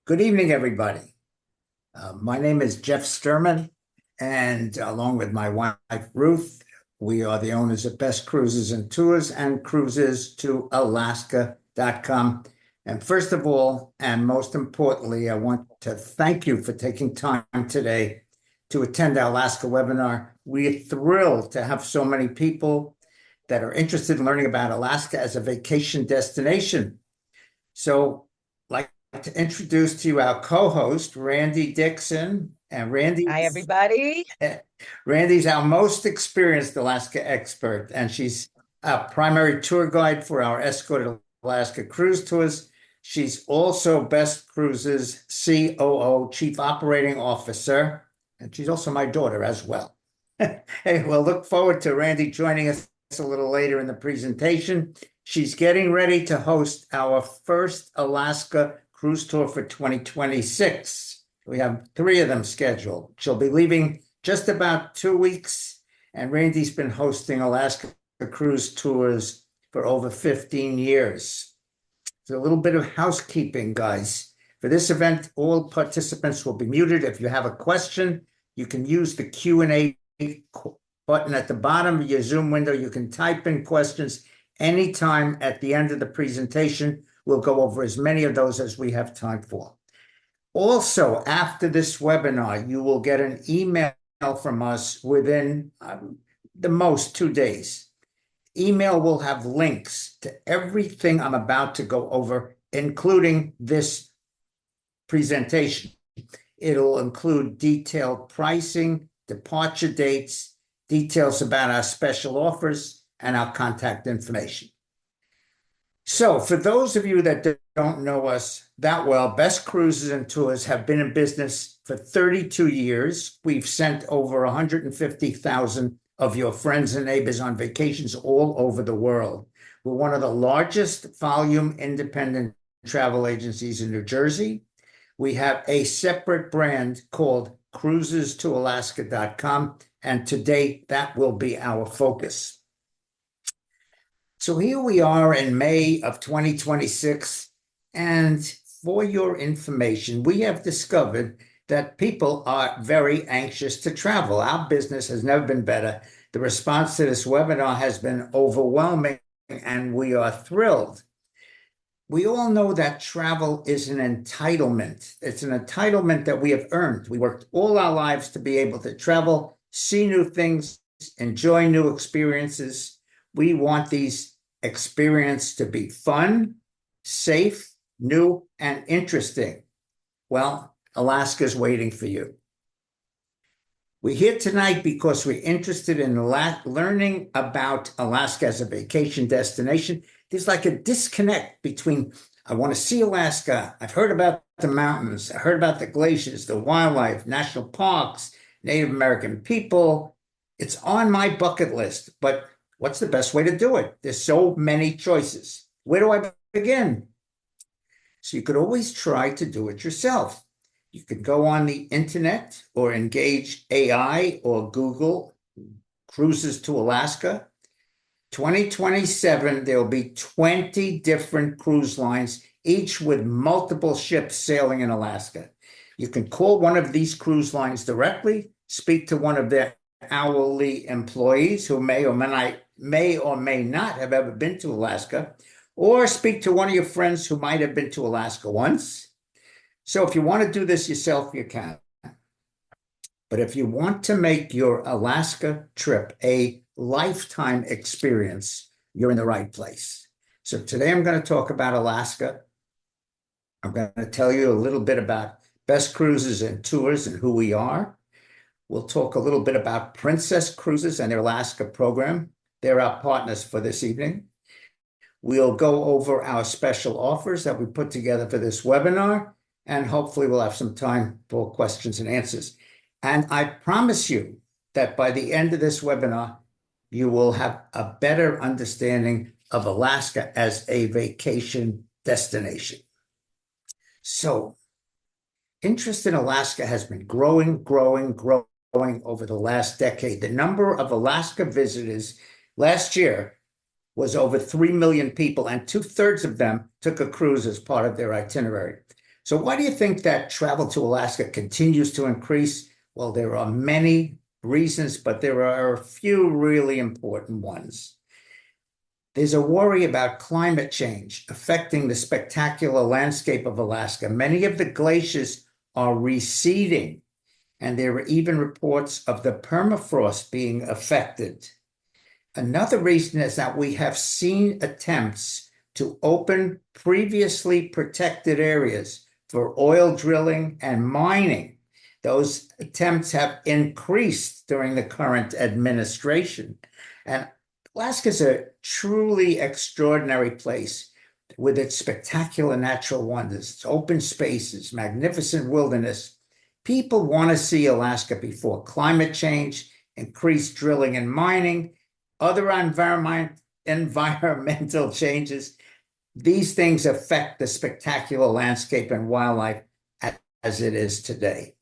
Good evening, everybody. My name is Jeff Sturman, and along with my wife, Ruth, we are the owners of Best Cruises and Tours and Cruises to Alaska.com. And first of all, and most importantly, I want to thank you for taking time today to attend our Alaska webinar. We're thrilled to have so many people that are interested in learning about Alaska as a vacation destination. So, like to introduce to you our co-host, Randy Dixon. And Hi, everybody. Randy's our most experienced Alaska expert, and she's a primary tour guide for our escorted Alaska cruise tours. She's also Best Cruises COO, Chief Operating Officer, and she's also my daughter as well. Hey, we'll look forward to Randy joining us a little later in the presentation. She's getting ready to host our first Alaska cruise tour for 2026. We have 3 of them scheduled. She'll be leaving just about 2 weeks, and Randy's been hosting Alaska cruise tours for over 15 years. So a little bit of housekeeping, guys. For this event, all participants will be muted. If you have a question, you can use the Q&A button at the bottom of your Zoom window. You can type in questions anytime at the end of the presentation. We'll go over as many of those as we have time for. Also, after this webinar, you will get an email from us within the most 2 days. Email will have links to everything I'm about to go over, including this presentation. It'll include detailed pricing, departure dates, details about our special offers, and our contact information. So for those of you that don't know us that well, Best Cruises and Tours have been in business for 32 years. We've sent over 150,000 of your friends and neighbors on vacations all over the world. We're one of the largest volume independent travel agencies in New Jersey. We have a separate brand called cruises2alaska.com, and to date, that will be our focus. So here we are in May of 2026, and for your information, we have discovered that people are very anxious to travel. Our business has never been better. The response to this webinar has been overwhelming, and we are thrilled. We all know that travel is an entitlement. It's an entitlement that we have earned. We worked all our lives to be able to travel, see new things, enjoy new experiences. We want these experiences to be fun, safe, new, and interesting. Well, Alaska's waiting for you. We're here tonight because we're interested in learning about Alaska as a vacation destination. There's like a disconnect between, I want to see Alaska. I've heard about the mountains. I heard about the glaciers, the wildlife, national parks, Native American people. It's on my bucket list, but what's the best way to do it? There's so many choices. Where do I begin? So you could always try to do it yourself. You could go on the internet or engage AI or Google Cruises to Alaska. 2027, there'll be 20 different cruise lines, each with multiple ships sailing in Alaska. You can call one of these cruise lines directly, speak to one of their hourly employees who may or may not have ever been to Alaska, or speak to one of your friends who might have been to Alaska once. So if you want to do this yourself, you can. But if you want to make your Alaska trip a lifetime experience, you're in the right place. So today I'm going to talk about Alaska. I'm going to tell you a little bit about Best Cruises and Tours and who we are. We'll talk a little bit about Princess Cruises and their Alaska program. They're our partners for this evening. We'll go over our special offers that we put together for this webinar, and hopefully we'll have some time for questions and answers. And I promise you that by the end of this webinar, you will have a better understanding of Alaska as a vacation destination. So, interest in Alaska has been growing over the last decade. The number of Alaska visitors last year was over 3 million people, and 2/3 of them took a cruise as part of their itinerary. So why do you think that travel to Alaska continues to increase? Well, there are many reasons, but there are a few really important ones. There's a worry about climate change affecting the spectacular landscape of Alaska. Many of the glaciers are receding, and there are even reports of the permafrost being affected. Another reason is that we have seen attempts to open previously protected areas for oil drilling and mining. Those attempts have increased during the current administration. And Alaska is a truly extraordinary place with its spectacular natural wonders, its open spaces, magnificent wilderness. People want to see Alaska before climate change, increased drilling and mining, other environmental changes. These things affect the spectacular landscape and wildlife as it is today.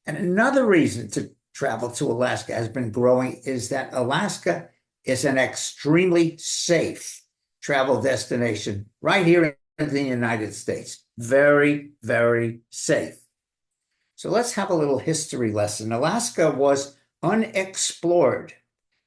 And another reason to travel to Alaska has been growing is that Alaska is an extremely safe travel destination right here in the United States. Very, very safe. So let's have a little history lesson. Alaska was unexplored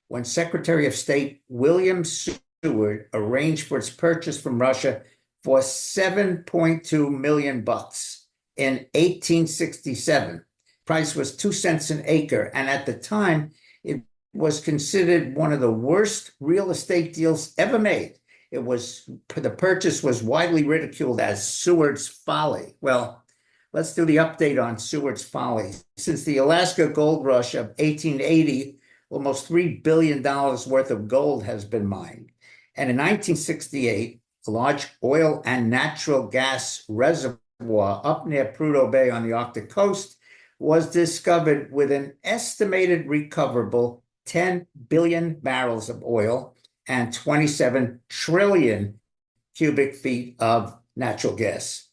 when Secretary of State William Seward arranged for its purchase from Russia for $7.2 million in 1867. Price was 2 cents an acre, and at the time, it was considered one of the worst real estate deals ever made. The purchase was widely ridiculed as Seward's folly. Well, let's do the update on Seward's folly. Since the Alaska Gold Rush of 1880, almost $3 billion worth of gold has been mined. And in 1968, a large oil and natural gas reservoir up near Prudhoe Bay on the Arctic coast was discovered with an estimated recoverable 10 billion barrels of oil and 27 trillion cubic feet of natural gas.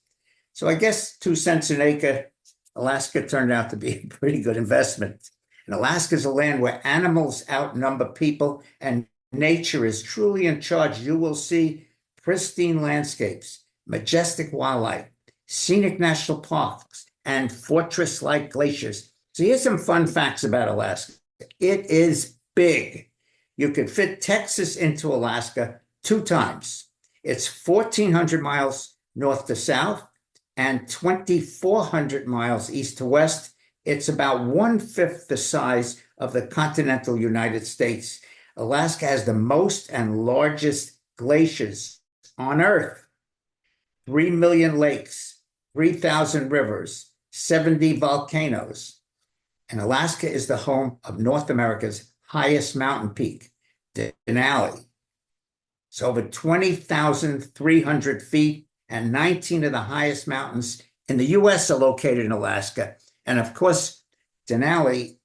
So I guess 2 cents an acre, Alaska turned out to be a pretty good investment. And Alaska is a land where animals outnumber people and nature is truly in charge. You will see pristine landscapes, majestic wildlife, scenic national parks, and fortress-like glaciers. So here's some fun facts about Alaska. It is big. You could fit Texas into Alaska 2 times. It's 1,400 miles north to south and 2,400 miles east to west. It's about 1/5 the size of the continental United States. Alaska has the most and largest glaciers on Earth, 3 million lakes, 3,000 rivers, 70 volcanoes. And Alaska is the home of North America's highest mountain peak, Denali. It's over 20,300 feet, and 19 of the highest mountains in the U.S. are located in Alaska. And of course, Denali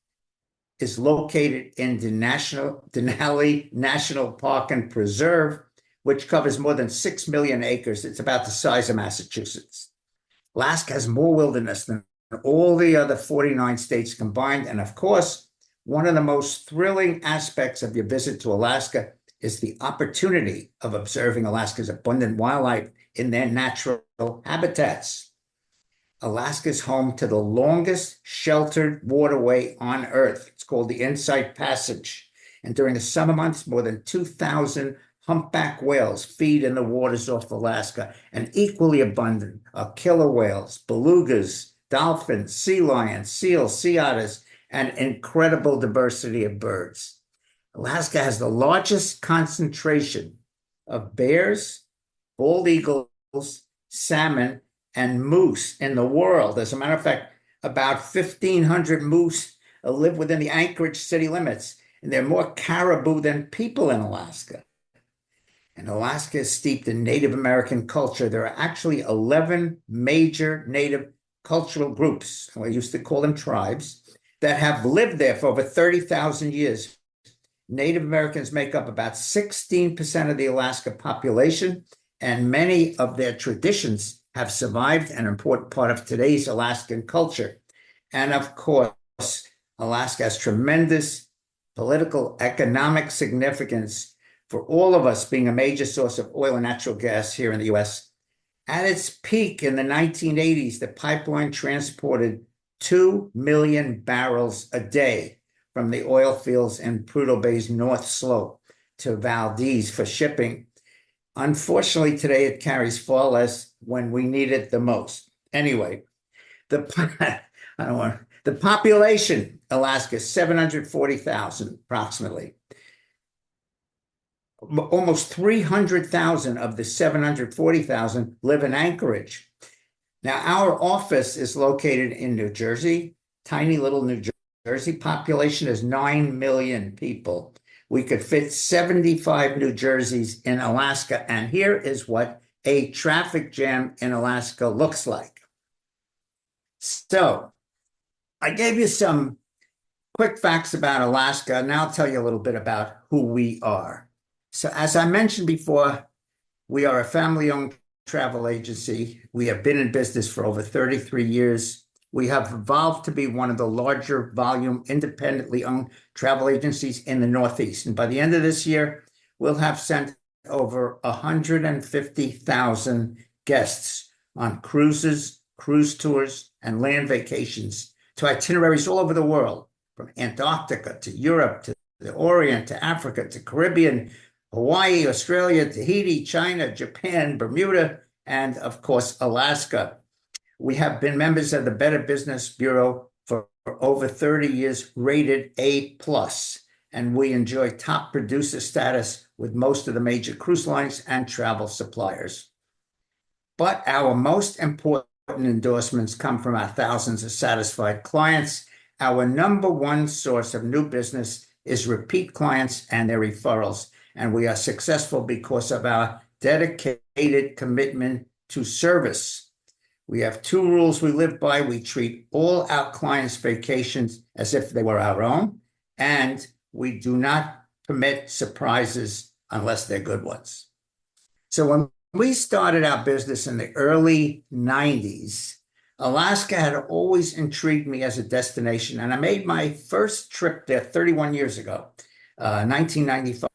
is located in the Denali National Park and Preserve, which covers more than 6 million acres. It's about the size of Massachusetts. Alaska has more wilderness than all the other 49 states combined. And of course, one of the most thrilling aspects of your visit to Alaska is the opportunity of observing Alaska's abundant wildlife in their natural habitats. Alaska is home to the longest sheltered waterway on Earth. It's called the Insight Passage. And during the summer months, more than 2,000 humpback whales feed in the waters off Alaska, and equally abundant are killer whales, belugas, dolphins, sea lions, seals, sea otters, and incredible diversity of birds. Alaska has the largest concentration of bears, bald eagles, salmon, and moose in the world. As a matter of fact, about 1,500 moose live within the Anchorage city limits, and there are more caribou than people in Alaska. And Alaska is steeped in Native American culture. There are actually 11 major Native cultural groups, we used to call them tribes, that have lived there for over 30,000 years. Native Americans make up about 16% of the Alaska population, and many of their traditions have survived an important part of today's Alaskan culture. And of course, Alaska has tremendous political, economic significance for all of us, being a major source of oil and natural gas here in the U.S. At its peak in the 1980s, the pipeline transported 2 million barrels a day from the oil fields in Prudhoe Bay's North Slope to Valdez for shipping. Unfortunately, today it carries far less when we need it the most. Anyway, I don't want the population, Alaska, 740,000 approximately. Almost 300,000 of the 740,000 live in Anchorage. Now, our office is located in New Jersey, tiny little New Jersey. Population is 9 million people. We could fit 75 New Jerseys in Alaska, and here is what a traffic jam in Alaska looks like. So, I gave you some quick facts about Alaska, and now I'll tell you a little bit about who we are. So, as I mentioned before, we are a family-owned travel agency. We have been in business for over 33 years. We have evolved to be one of the larger volume, independently owned travel agencies in the Northeast. And by the end of this year, we'll have sent over 150,000 guests on cruises, cruise tours, and land vacations to itineraries all over the world, from Antarctica to Europe to the Orient to Africa to Caribbean, Hawaii, Australia, Tahiti, China, Japan, Bermuda, and of course, Alaska. We have been members of the Better Business Bureau for over 30 years, rated A+, and we enjoy top producer status with most of the major cruise lines and travel suppliers. But our most important endorsements come from our thousands of satisfied clients. Our number one source of new business is repeat clients and their referrals. And we are successful because of our dedicated commitment to service. We have two rules we live by. We treat all our clients' vacations as if they were our own, and we do not permit surprises unless they're good ones. So when we started our business in the early 90s, Alaska had always intrigued me as a destination, and I made my first trip there 31 years ago, 1995.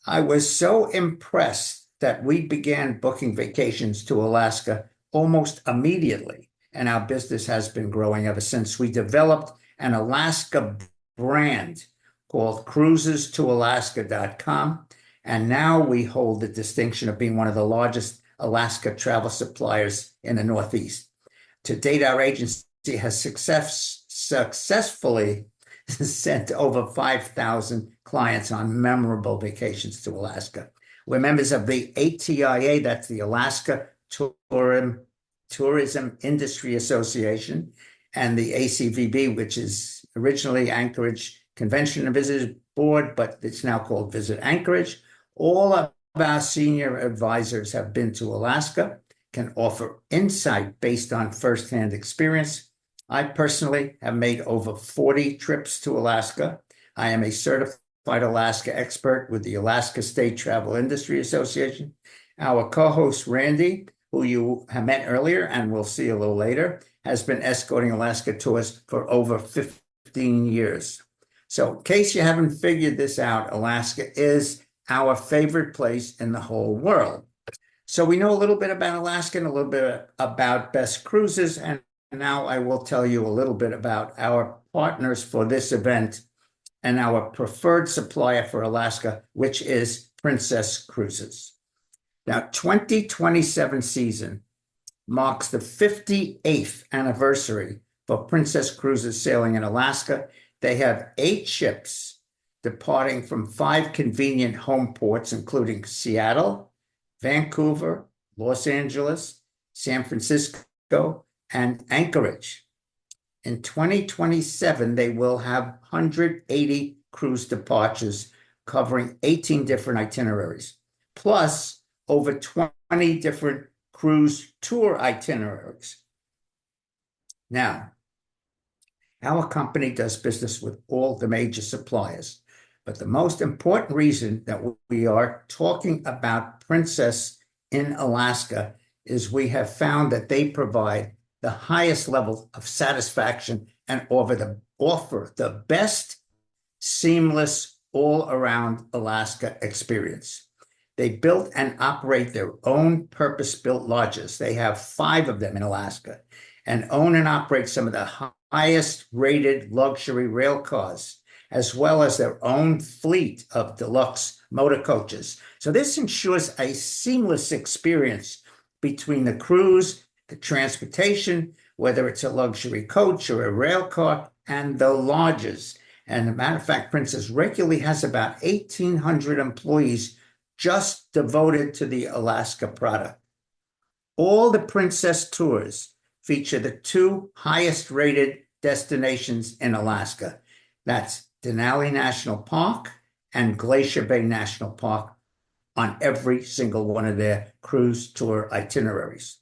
I was so impressed that we began booking vacations to Alaska almost immediately, and our business has been growing ever since. We developed an Alaska brand called cruisestoalaska.com, and now we hold the distinction of being one of the largest Alaska travel suppliers in the Northeast. To date, our agency has successfully sent over 5,000 clients on memorable vacations to Alaska. We're members of the ATIA, that's the Alaska Tourism Industry Association, and the ACVB, which is originally Anchorage Convention and Visitors Board, but it's now called Visit Anchorage. All of our senior advisors have been to Alaska, can offer insight based on firsthand experience. I personally have made over 40 trips to Alaska. I am a certified Alaska expert with the Alaska State Travel Industry Association. Our co-host, Randy, who you have met earlier and we'll see a little later, has been escorting Alaska tours for over 15 years. So in case you haven't figured this out, Alaska is our favorite place in the whole world. So we know a little bit about Alaska and a little bit about best cruises, and now I will tell you a little bit about our partners for this event and our preferred supplier for Alaska, which is Princess Cruises. Now, 2027 season marks the 58th anniversary for Princess Cruises sailing in Alaska. They have 8 ships departing from 5 convenient home ports, including Seattle, Vancouver, Los Angeles, San Francisco, and Anchorage. In 2027, they will have 180 cruise departures covering 18 different itineraries, plus over 20 different cruise tour itineraries. Now, our company does business with all the major suppliers, but the most important reason that we are talking about Princess in Alaska is we have found that they provide the highest level of satisfaction and offer the best seamless all-around Alaska experience. They built and operate their own purpose-built lodges. They have 5 of them in Alaska and own and operate some of the highest rated luxury rail cars, as well as their own fleet of deluxe motor coaches. So this ensures a seamless experience between the cruise, the transportation, whether it's a luxury coach or a rail car, and the lodges. And as a matter of fact, Princess regularly has about 1,800 employees just devoted to the Alaska product. All the Princess tours feature the 2 highest rated destinations in Alaska. That's Denali National Park and Glacier Bay National Park on every single one of their cruise tour itineraries.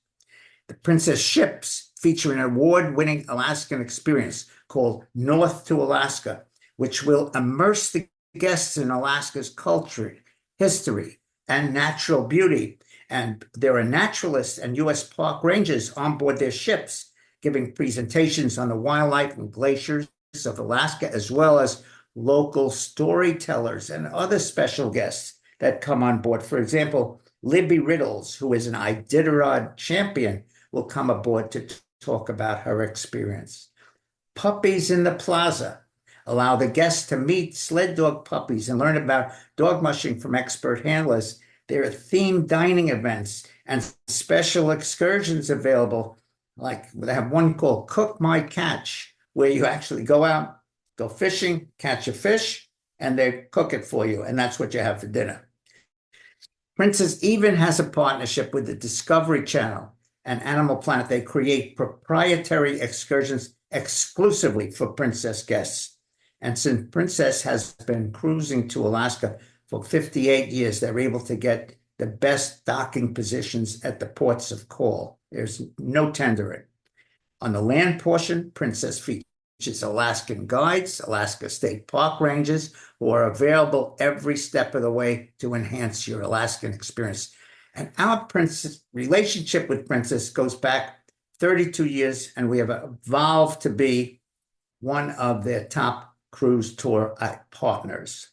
The Princess ships feature an award-winning Alaskan experience called North to Alaska, which will immerse the guests in Alaska's culture, history, and natural beauty. And there are naturalists and U.S. park rangers on board their ships, giving presentations on the wildlife and glaciers of Alaska, as well as local storytellers and other special guests that come on board. For example, Libby Riddles, who is an Iditarod champion, will come aboard to talk about her experience. Puppies in the Plaza allow the guests to meet sled dog puppies and learn about dog mushing from expert handlers. There are themed dining events and special excursions available. Like they have one called Cook My Catch, where you actually go out, go fishing, catch a fish, and they cook it for you. And that's what you have for dinner. Princess even has a partnership with the Discovery Channel and Animal Planet. They create proprietary excursions exclusively for Princess guests. And since Princess has been cruising to Alaska for 58 years, they're able to get the best docking positions at the ports of call. There's no tendering. On the land portion, Princess features Alaskan guides, Alaska State Park rangers, who are available every step of the way to enhance your Alaskan experience. And our Princess relationship with Princess goes back 32 years, and we have evolved to be one of their top cruise tour partners.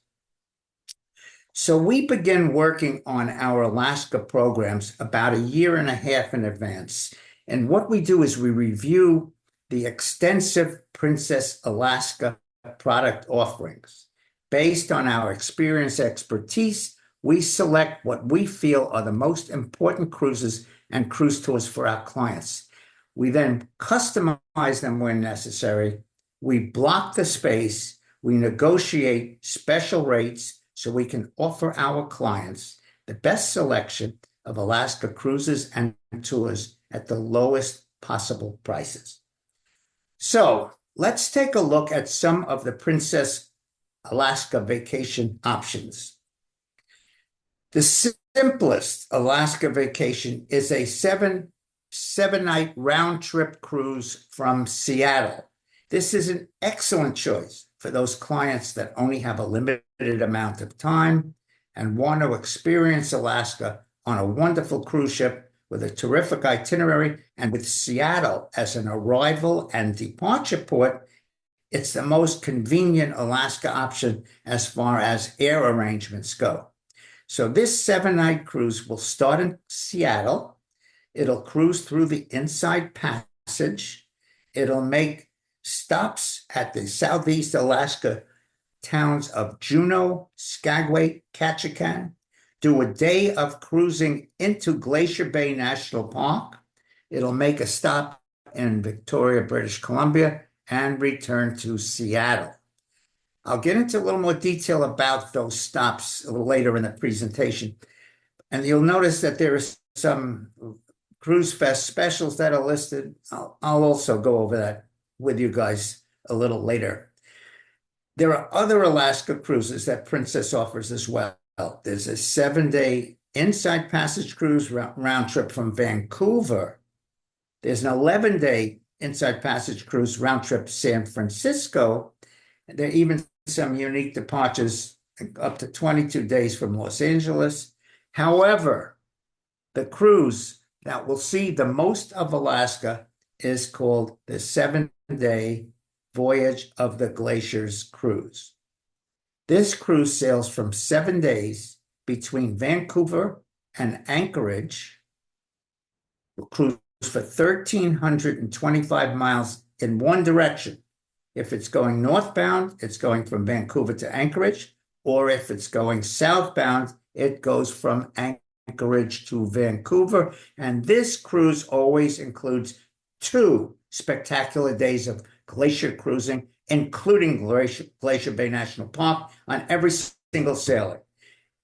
So we begin working on our Alaska programs about 1.5 years in advance. And what we do is we review the extensive Princess Alaska product offerings. Based on our experience expertise, we select what we feel are the most important cruises and cruise tours for our clients. We then customize them when necessary. We block the space. We negotiate special rates so we can offer our clients the best selection of Alaska cruises and tours at the lowest possible prices. So let's take a look at some of the Princess Alaska vacation options. The simplest Alaska vacation is a seven-night round-trip cruise from Seattle. This is an excellent choice for those clients that only have a limited amount of time and want to experience Alaska on a wonderful cruise ship with a terrific itinerary. And with Seattle as an arrival and departure port, it's the most convenient Alaska option as far as air arrangements go. So this 7-night cruise will start in Seattle. It'll cruise through the Inside Passage. It'll make stops at the Southeast Alaska towns of Juneau, Skagway, Ketchikan, do a day of cruising into Glacier Bay National Park. It'll make a stop in Victoria, British Columbia, and return to Seattle. I'll get into a little more detail about those stops a little later in the presentation. And you'll notice that there are some Cruise Fest specials that are listed. I'll also go over that with you guys a little later. There are other Alaska cruises that Princess offers as well. There's a 7-day Inside Passage cruise round trip from Vancouver. There's an 11-day Inside Passage cruise round trip San Francisco. And there are even some unique departures up to 22 days from Los Angeles. However, the cruise that will see the most of Alaska is called the 7-day Voyage of the Glaciers cruise. This cruise sails from 7 days between Vancouver and Anchorage will cruise for 1,325 miles in one direction. If it's going northbound, it's going from Vancouver to Anchorage, or if it's going southbound, it goes from Anchorage to Vancouver. And this cruise always includes 2 spectacular days of glacier cruising, including Glacier Bay National Park on every single sailing,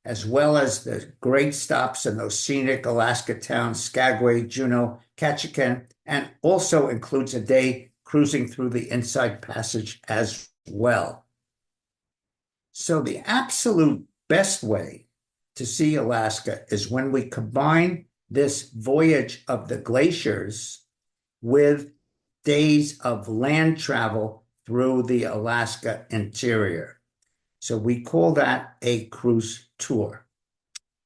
as well as the great stops in those scenic Alaska towns, Skagway, Juneau, Ketchikan, and also includes a day cruising through the Inside Passage as well. So the absolute best way to see Alaska is when we combine this voyage of the glaciers with days of land travel through the Alaska interior. So we call that a cruise tour.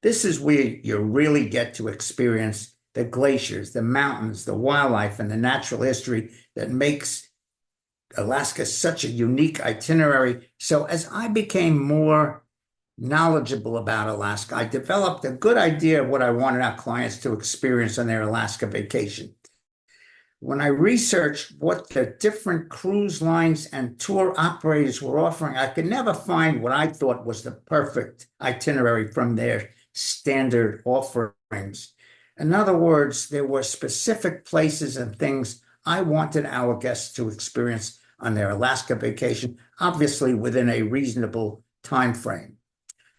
This is where you really get to experience the glaciers, the mountains, the wildlife, and the natural history that makes Alaska such a unique itinerary. So as I became more knowledgeable about Alaska, I developed a good idea of what I wanted our clients to experience on their Alaska vacation. When I researched what the different cruise lines and tour operators were offering, I could never find what I thought was the perfect itinerary from their standard offerings. In other words, there were specific places and things I wanted our guests to experience on their Alaska vacation, obviously within a reasonable time frame.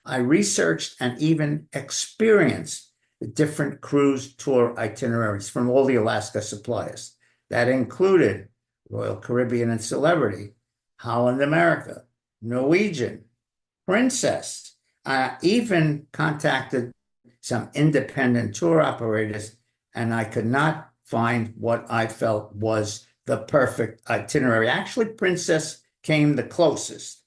I researched and even experienced the different cruise tour itineraries from all the Alaska suppliers. That included Royal Caribbean and Celebrity, Holland America, Norwegian, Princess. I even contacted some independent tour operators, and I could not find what I felt was the perfect itinerary. Actually, Princess came the closest.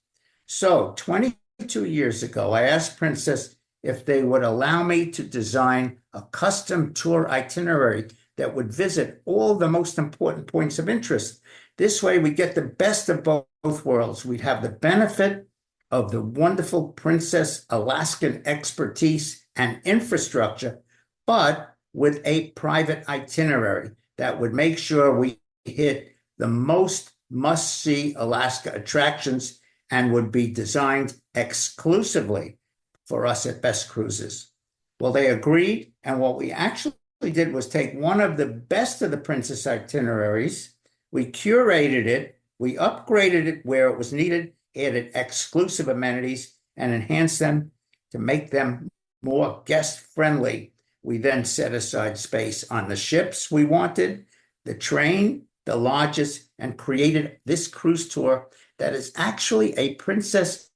So 22 years ago, I asked Princess if they would allow me to design a custom tour itinerary that would visit all the most important points of interest. This way, we get the best of both worlds. We'd have the benefit of the wonderful Princess Alaskan expertise and infrastructure, but with a private itinerary that would make sure we hit the most must-see Alaska attractions and would be designed exclusively for us at Best Cruises. Well, they agreed, and what we actually did was take one of the best of the Princess itineraries, we curated it, we upgraded it where it was needed, added exclusive amenities, and enhanced them to make them more guest-friendly. We then set aside space on the ships we wanted, the train, the lodges, and created this cruise tour that is actually a Princess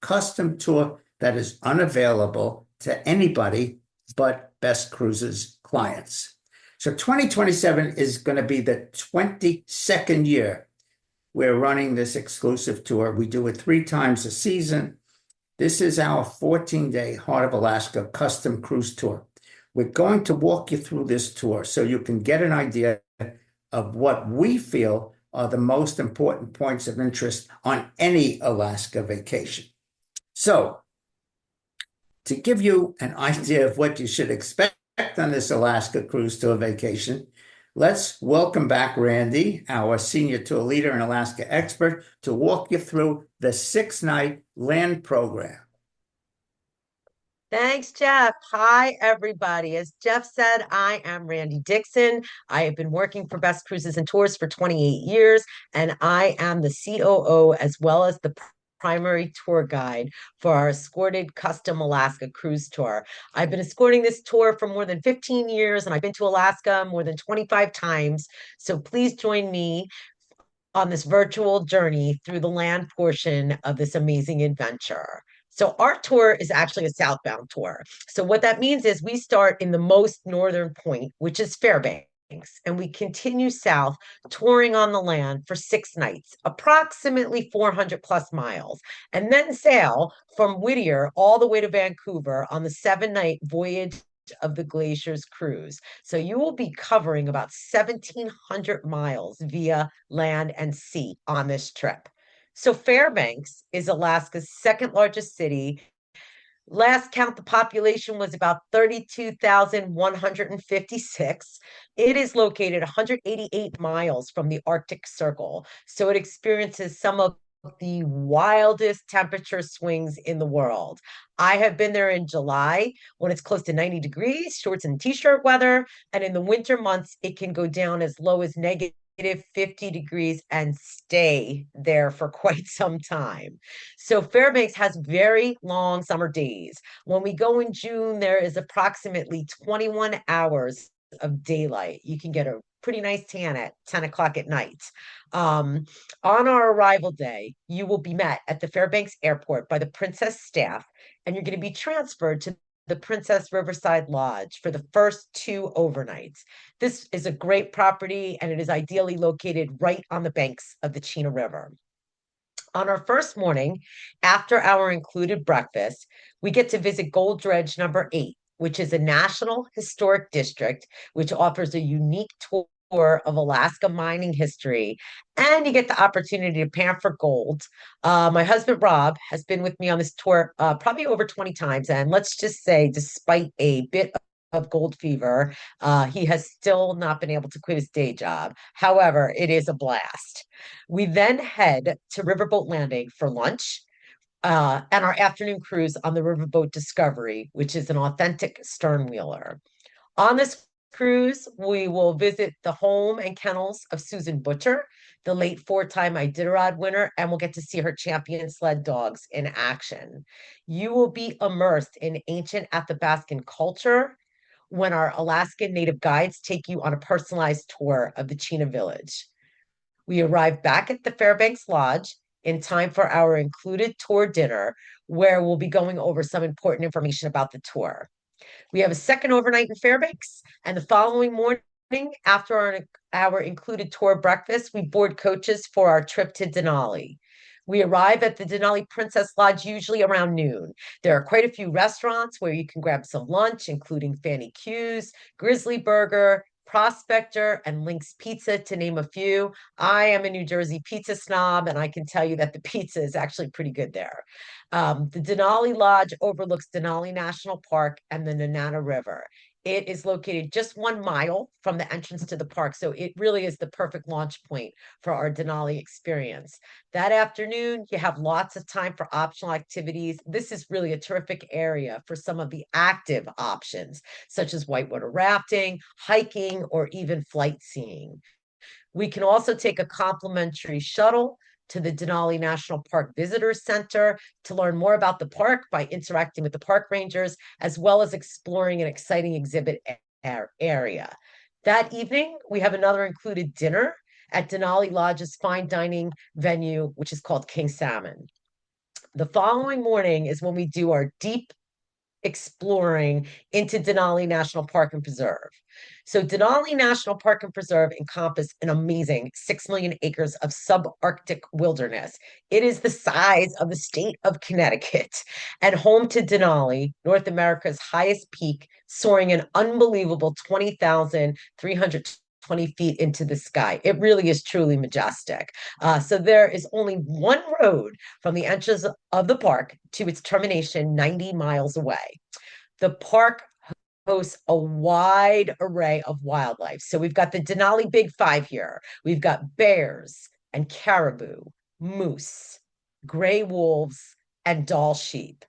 custom tour that is unavailable to anybody but Best Cruises clients. So 2027 is going to be the 22nd year we're running this exclusive tour. We do it 3 times a season. This is our 14-day Heart of Alaska custom cruise tour. We're going to walk you through this tour so you can get an idea of what we feel are the most important points of interest on any Alaska vacation. So, to give you an idea of what you should expect on this Alaska cruise tour vacation, let's welcome back Randy, our senior tour leader and Alaska expert, to walk you through the 6-night land program. Thanks, Jeff. Hi, everybody. As Jeff said, I am Randy Dixon. I have been working for Best Cruises and Tours for 28 years, and I am the COO as well as the primary tour guide for our escorted custom Alaska cruise tour. I've been escorting this tour for more than 15 years, and I've been to Alaska more than 25 times. So please join me on this virtual journey through the land portion of this amazing adventure. So our tour is actually a southbound tour. So what that means is we start in the most northern point, which is Fairbanks, and we continue south, touring on the land for 6 nights, approximately 400 plus miles, and then sail from Whittier all the way to Vancouver on the 7-night voyage of the Glaciers cruise. So you will be covering about 1,700 miles via land and sea on this trip. So Fairbanks is Alaska's second largest city, Last count, the population was about 32,156. It is located 188 miles from the Arctic Circle, so it experiences some of the wildest temperature swings in the world. I have been there in July when it's close to 90 degrees, shorts and t-shirt weather, and in the winter months, it can go down as low as negative 50 degrees and stay there for quite some time. So Fairbanks has very long summer days. When we go in June, there is approximately 21 hours of daylight. You can get a pretty nice tan at 10 o'clock at night. Um, on our arrival day, you will be met at the Fairbanks Airport by the Princess staff, and you're going to be transferred to the Princess Riverside Lodge for the first 2 overnights. This is a great property, and it is ideally located right on the banks of the Chena River. On our first morning, after our included breakfast, we get to visit Gold Dredge number 8, which is a National Historic District, which offers a unique tour of Alaska mining history. And you get the opportunity to pan for gold. My husband, Rob, has been with me on this tour probably over 20 times. And let's just say, despite a bit of gold fever, he has still not been able to quit his day job. However, it is a blast. We then head to Riverboat Landing for lunch and our afternoon cruise on the Riverboat Discovery, which is an authentic stern wheeler. On this cruise, we will visit the home and kennels of Susan Butcher, the late 4-time Iditarod winner, and we'll get to see her champion sled dogs in action. You will be immersed in ancient Athabascan culture when our Alaskan native guides take you on a personalized tour of the Chena Village. We arrive back at the Fairbanks Lodge in time for our included tour dinner, where we'll be going over some important information about the tour. We have a second overnight in Fairbanks, and the following morning, after our included tour breakfast, we board coaches for our trip to Denali. We arrive at the Denali Princess Lodge usually around noon. There are quite a few restaurants where you can grab some lunch, including Fanny Q's, Grizzly Burger, Prospector, and Link's Pizza, to name a few. I am a New Jersey pizza snob, and I can tell you that the pizza is actually pretty good there. The Denali Lodge overlooks Denali National Park and the Nenana River. It is located just 1 mile from the entrance to the park, so it really is the perfect launch point for our Denali experience. That afternoon, you have lots of time for optional activities. This is really a terrific area for some of the active options, such as whitewater rafting, hiking, or even flight seeing. We can also take a complimentary shuttle to the Denali National Park Visitor Center to learn more about the park by interacting with the park rangers, as well as exploring an exciting exhibit area. That evening, we have another included dinner at Denali Lodge's fine dining venue, which is called King Salmon. The following morning is when we do our deep exploring into Denali National Park and Preserve. So Denali National Park and Preserve encompass an amazing 6 million acres of subarctic wilderness. It is the size of the state of Connecticut and home to Denali, North America's highest peak, soaring an unbelievable 20,320 feet into the sky. It really is truly majestic. So there is only one road from the entrance of the park to its termination 90 miles away. The park hosts a wide array of wildlife. So we've got the Denali Big Five here. We've got bears and caribou, moose, gray wolves, and Dall sheep.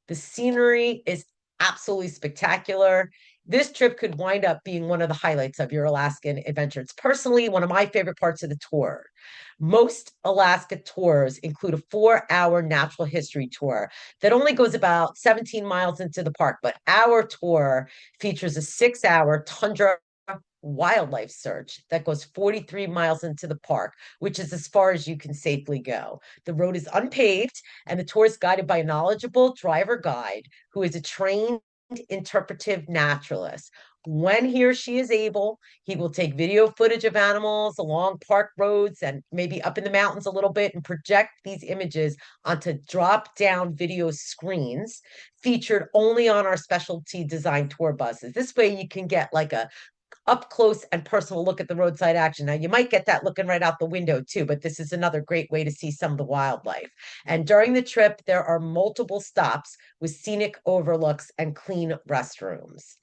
The scenery is absolutely spectacular. This trip could wind up being one of the highlights of your Alaskan adventure. It's personally one of my favorite parts of the tour. Most Alaska tours include a 4-hour natural history tour that only goes about 17 miles into the park, but our tour features a 6-hour tundra wildlife search that goes 43 miles into the park, which is as far as you can safely go. The road is unpaved, and the tour is guided by a knowledgeable driver guide who is a trained interpretive naturalist. When he or she is able, he will take video footage of animals along park roads and maybe up in the mountains a little bit and project these images onto drop-down video screens featured only on our specialty design tour buses. This way you can get like a up close and personal look at the roadside action. Now, you might get that looking right out the window too, but this is another great way to see some of the wildlife. And during the trip, there are multiple stops with scenic overlooks and clean restrooms.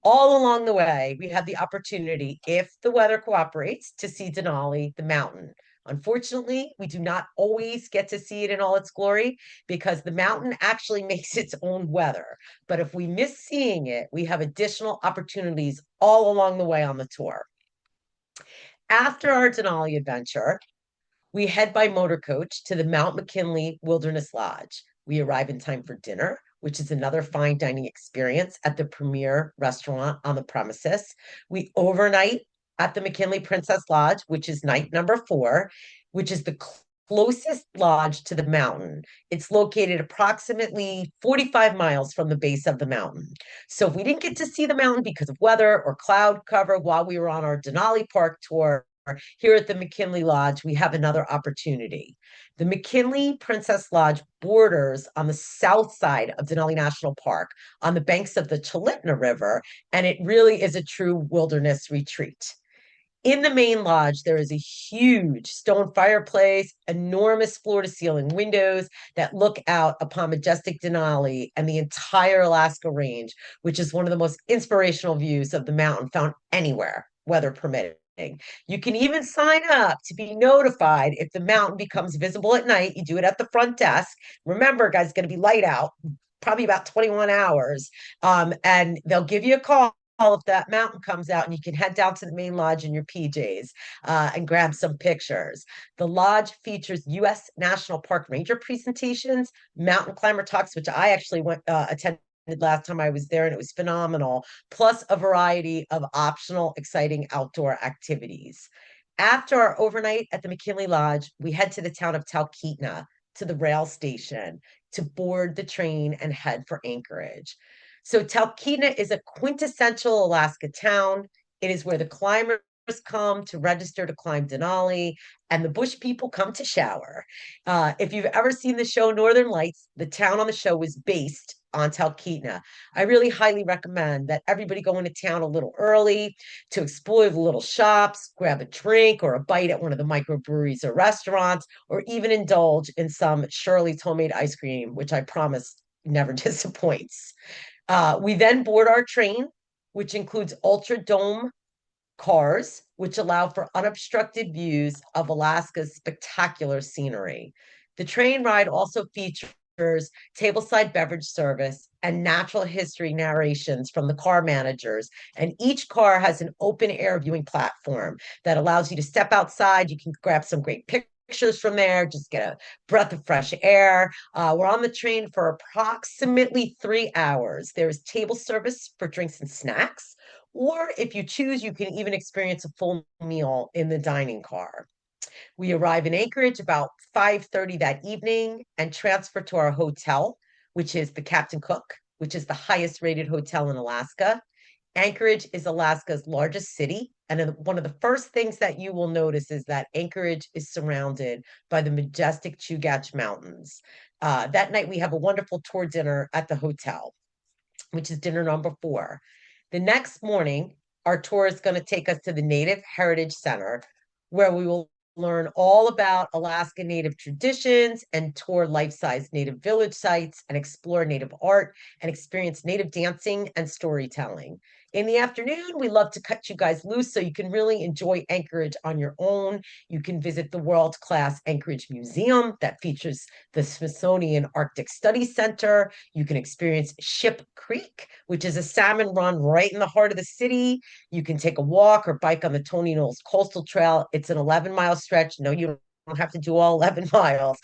All along the way, we had the opportunity, if the weather cooperates, to see Denali, the mountain. Unfortunately, we do not always get to see it in all its glory because the mountain actually makes its own weather. But if we miss seeing it, we have additional opportunities all along the way on the tour. After our Denali adventure, we head by motor coach to the Mount McKinley Wilderness Lodge. We arrive in time for dinner, which is another fine dining experience at the premier restaurant on the premises. We overnight at the McKinley Princess Lodge, which is night number 4, which is the closest lodge to the mountain. It's located approximately 45 miles from the base of the mountain. So if we didn't get to see the mountain because of weather or cloud cover while we were on our Denali Park tour, here at the McKinley Lodge, we have another opportunity. The McKinley Princess Lodge borders on the south side of Denali National Park on the banks of the Chalitna River, and it really is a true wilderness retreat. In the main lodge, there is a huge stone fireplace, enormous floor to ceiling windows that look out upon majestic Denali and the entire Alaska range, which is one of the most inspirational views of the mountain found anywhere, weather permitting. You can even sign up to be notified if the mountain becomes visible at night. You do it at the front desk. Remember, guys, it's going to be light out, probably about 21 hours. And they'll give you a call if that mountain comes out, and you can head down to the main lodge in your PJs and grab some pictures. The lodge features U.S. National Park ranger presentations, mountain climber talks, which I actually went attended last time I was there, and it was phenomenal, plus a variety of optional, exciting outdoor activities. After our overnight at the McKinley Lodge, we head to the town of Talkeetna to the rail station to board the train and head for Anchorage. So Talkeetna is a quintessential Alaska town. It is where the climbers come to register to climb Denali, and the bush people come to shower. If you've ever seen the show Northern Lights, the town on the show was based on Talkeetna. I really highly recommend that everybody go into town a little early to explore the little shops, grab a drink or a bite at one of the microbreweries or restaurants, or even indulge in some Shirley's homemade ice cream, which I promise never disappoints. We then board our train, which includes ultra dome cars, which allow for unobstructed views of Alaska's spectacular scenery. The train ride also features tableside beverage service and natural history narrations from the car managers. And each car has an open air viewing platform that allows you to step outside. You can grab some great pictures from there, just get a breath of fresh air. We're on the train for approximately 3 hours. There's table service for drinks and snacks, or if you choose, you can even experience a full meal in the dining car. We arrive in Anchorage about 5:30 that evening and transfer to our hotel, which is the Captain Cook, which is the highest rated hotel in Alaska. Anchorage is Alaska's largest city, and one of the first things that you will notice is that Anchorage is surrounded by the majestic Chugach Mountains. That night, we have a wonderful tour dinner at the hotel, which is dinner number 4. The next morning, our tour is going to take us to the Native Heritage Center, where we will learn all about Alaska Native traditions and tour life-size Native village sites and explore Native art and experience Native dancing and storytelling. In the afternoon, we love to cut you guys loose so you can really enjoy Anchorage on your own. You can visit the world-class Anchorage Museum that features the Smithsonian Arctic Studies Center. You can experience Ship Creek, which is a salmon run right in the heart of the city. You can take a walk or bike on the Tony Knowles Coastal Trail. It's an 11-mile stretch. No, you don't have to do all 11 miles.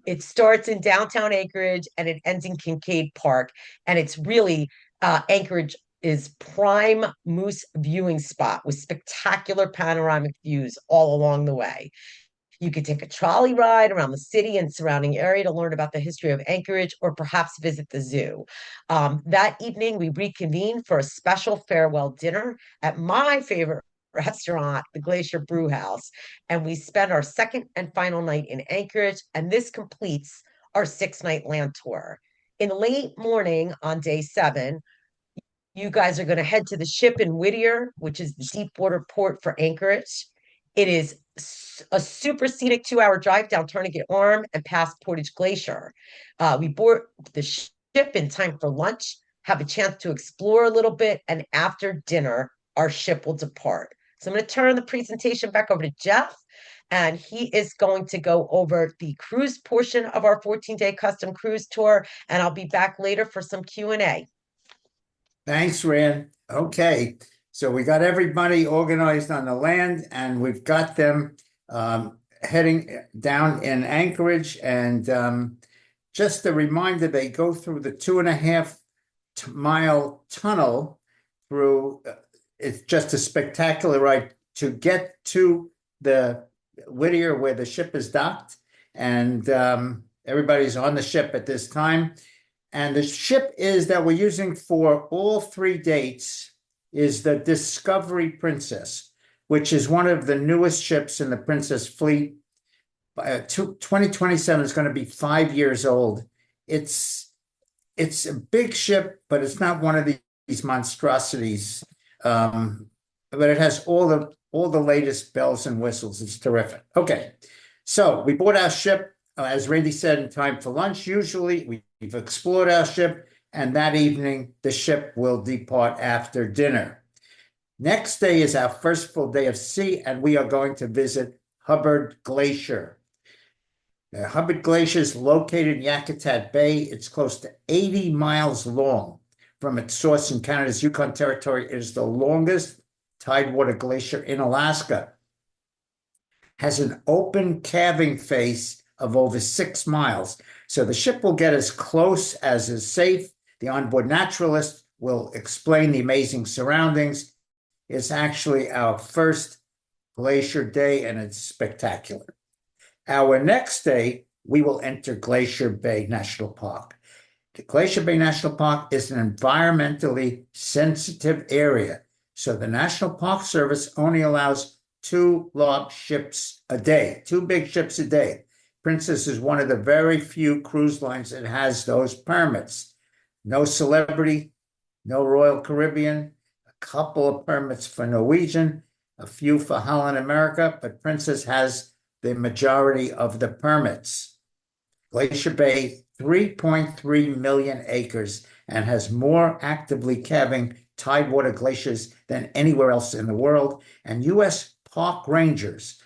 It starts in downtown Anchorage and it ends in Kincaid Park. And it's really Anchorage is prime moose viewing spot with spectacular panoramic views all along the way. You could take a trolley ride around the city and surrounding area to learn about the history of Anchorage, or perhaps visit the zoo. That evening, we reconvene for a special farewell dinner at my favorite restaurant, the Glacier Brew House, and we spend our second and final night in Anchorage, and this completes our 6-night land tour. In the late morning on day 7, You guys are going to head to the ship in Whittier, which is the deep water port for Anchorage. It is a super scenic 2 hour drive down Tourniquet Arm and past Portage Glacier. We board the ship in time for lunch, have a chance to explore a little bit, and after dinner, our ship will depart. So I'm going to turn the presentation back over to Jeff, and he is going to go over the cruise portion of our 14-day custom cruise tour, and I'll be back later for some Q&A. Thanks, Rand. Okay, so we got everybody organized on the land, and we've got them heading down in Anchorage. And just a reminder, they go through the 2.5-mile tunnel through. It's just a spectacular ride to get to the Whittier where the ship is docked, and everybody's on the ship at this time. And the ship is that we're using for all 3 dates is the Discovery Princess, which is one of the newest ships in the Princess fleet. 2027 is going to be 5 years old. It's a big ship, but it's not one of these monstrosities. But it has all the latest bells and whistles. It's terrific. Okay, so we board our ship, as Randy said, in time for lunch. Usually we've explored our ship, and that evening the ship will depart after dinner. Next day is our first full day of sea, and we are going to visit Hubbard Glacier. Hubbard Glacier is located in Yakutat Bay. It's close to 80 miles long from its source in Canada's Yukon Territory. It is the longest tidewater glacier in Alaska. Has an open calving face of over 6 miles. So the ship will get as close as is safe. The onboard naturalist will explain the amazing surroundings. It's actually our first glacier day, and it's spectacular. Our next day, we will enter Glacier Bay National Park. The Glacier Bay National Park is an environmentally sensitive area, so the National Park Service only allows 2 large ships a day, 2 big ships a day. Princess is one of the very few cruise lines that has those permits. No Celebrity, no Royal Caribbean, a couple of permits for Norwegian, a few for Holland America, but Princess has the majority of the permits. Glacier Bay, 3.3 million acres, and has more actively calving tidewater glaciers than anywhere else in the world. And U.S. park rangers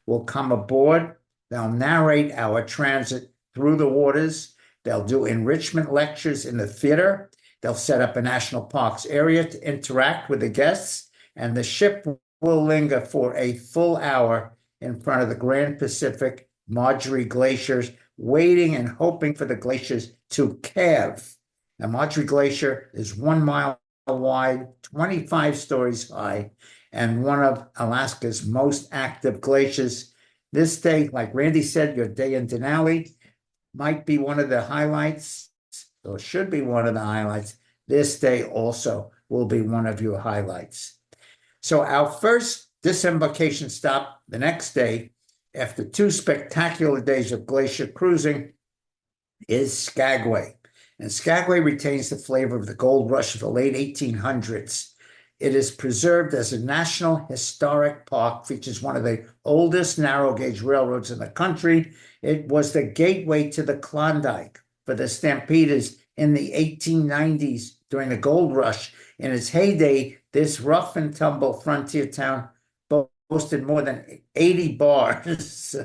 will come aboard. They'll narrate our transit through the waters. They'll do enrichment lectures in the theater. They'll set up a national parks area to interact with the guests, and the ship will linger for a full hour in front of the Grand Pacific Marjorie Glaciers, waiting and hoping for the glaciers to calve. Now, Marjorie Glacier is 1 mile wide, 25 stories high, and one of Alaska's most active glaciers. This day, like Randy said, your day in Denali might be one of the highlights, or should be one of the highlights. This day also will be one of your highlights. So our first disembarkation stop the next day, after 2 spectacular days of glacier cruising, is Skagway. And Skagway retains the flavor of the gold rush of the late 1800s. It is preserved as a National Historic Park, features one of the oldest narrow gauge railroads in the country. It was the gateway to the Klondike for the Stampeders in the 1890s during the gold rush. In its heyday, this rough and tumble frontier town boasted more than 80 bars.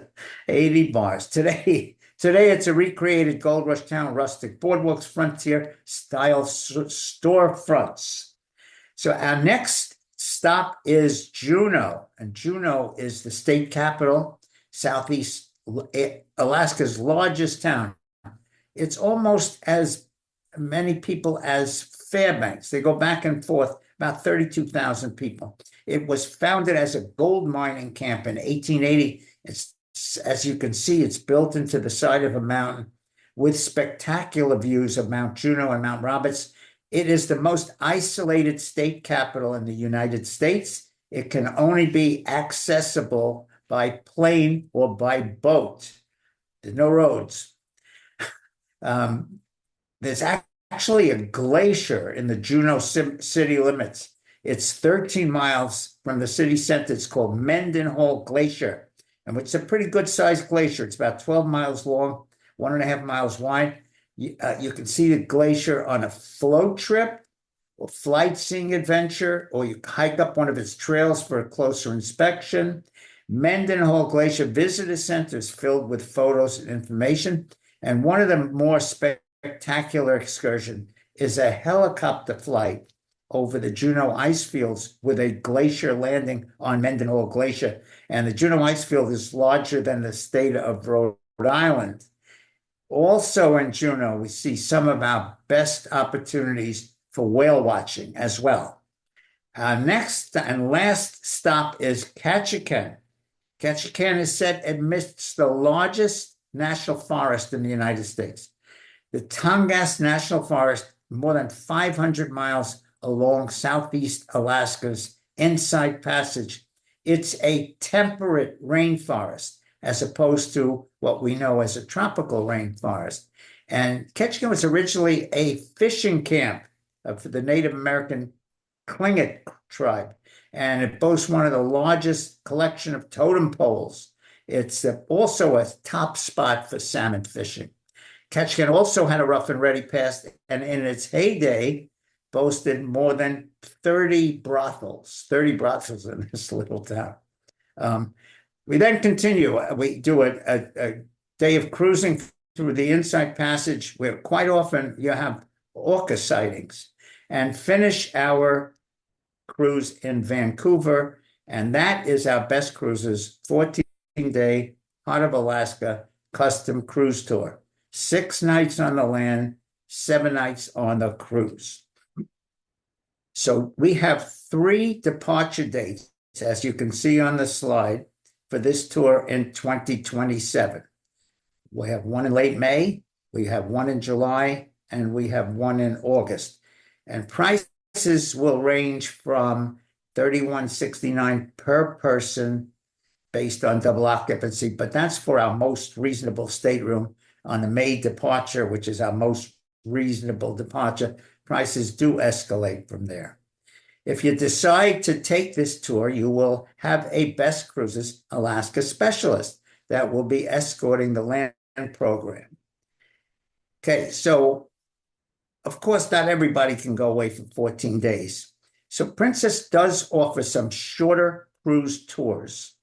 80 bars. Today it's a recreated gold rush town, rustic boardwalks, frontier style storefronts. So our next stop is Juneau, and Juneau is the state capital, southeast Alaska's largest town. It's almost as many people as Fairbanks. They go back and forth, about 32,000 people. It was founded as a gold mining camp in 1880. It's, as you can see, it's built into the side of a mountain with spectacular views of Mount Juneau and Mount Roberts. It is the most isolated state capital in the United States. It can only be accessible by plane or by boat. There's no roads. There's actually a glacier in the Juneau city limits. It's 13 miles from the city center. It's called Mendenhall Glacier, and it's a pretty good sized glacier. It's about 12 miles long, 1.5 miles wide. You can see the glacier on a float trip or flight seeing adventure, or you hike up one of its trails for a closer inspection. Mendenhall Glacier Visitor Center is filled with photos and information. And one of the more spectacular excursions is a helicopter flight over the Juneau ice fields with a glacier landing on Mendenhall Glacier. And the Juneau ice field is larger than the state of Rhode Island. Also in Juneau, we see some of our best opportunities for whale watching as well. Our next and last stop is Ketchikan. Ketchikan is set amidst the largest national forest in the United States. The Tongass National Forest, more than 500 miles along southeast Alaska's Inside Passage. It's a temperate rainforest as opposed to what we know as a tropical rainforest. And Ketchikan was originally a fishing camp for the Native American Tlingit tribe, and it boasts one of the largest collection of totem poles. It's also a top spot for salmon fishing. Ketchikan also had a rough and ready past, and in its heyday, boasted more than 30 brothels in this little town. We then continue. We do a day of cruising through the Inside Passage, where quite often you have orca sightings, and finish our cruise in Vancouver. And that is our Best Cruises 14-day Heart of Alaska custom cruise tour. 6 nights on the land, 7 nights on the cruise. So we have 3 departure dates, as you can see on the slide, for this tour in 2027. We have one in late May, we have one in July, and we have one in August. And prices will range from $31.69 per person based on double occupancy, but that's for our most reasonable stateroom. On the May departure, which is our most reasonable departure, prices do escalate from there. If you decide to take this tour, you will have a Best Cruises Alaska specialist that will be escorting the land program. Okay, so of course, not everybody can go away for 14 days. So Princess does offer some shorter cruise tours.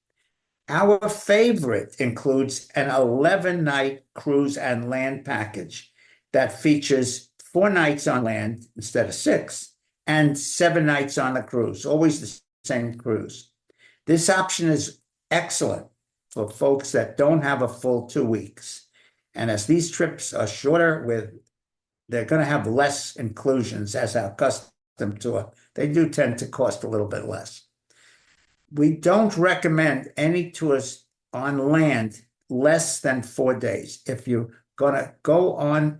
Our favorite includes an 11-night cruise and land package that features 4 nights on land instead of 6, and 7 nights on the cruise, always the same cruise. This option is excellent for folks that don't have a full 2 weeks. And as these trips are shorter, they're going to have less inclusions as our custom tour. They do tend to cost a little bit less. We don't recommend any tours on land less than 4 days. If you're going to go on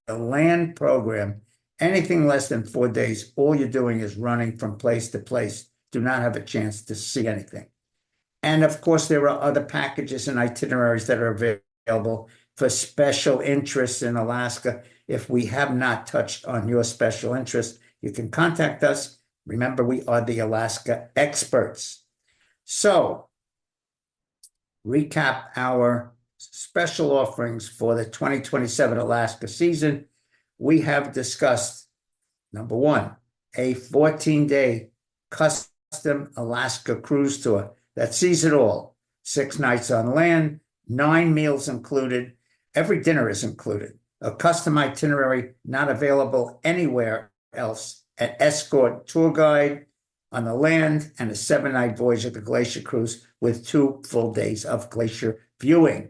the land program, anything less than 4 days, all you're doing is running from place to place. Do not have a chance to see anything. And of course, there are other packages and itineraries that are available for special interests in Alaska. If we have not touched on your special interest, you can contact us. Remember, we are the Alaska experts. So, recap our special offerings for the 2027 Alaska season. We have discussed, number 1, a 14-day custom Alaska cruise tour that sees it all. 6 nights on land, 9 meals included. Every dinner is included. A custom itinerary not available anywhere else. An escort tour guide on the land, and a 7-night voyage of the Glacier Cruise with 2 full days of glacier viewing.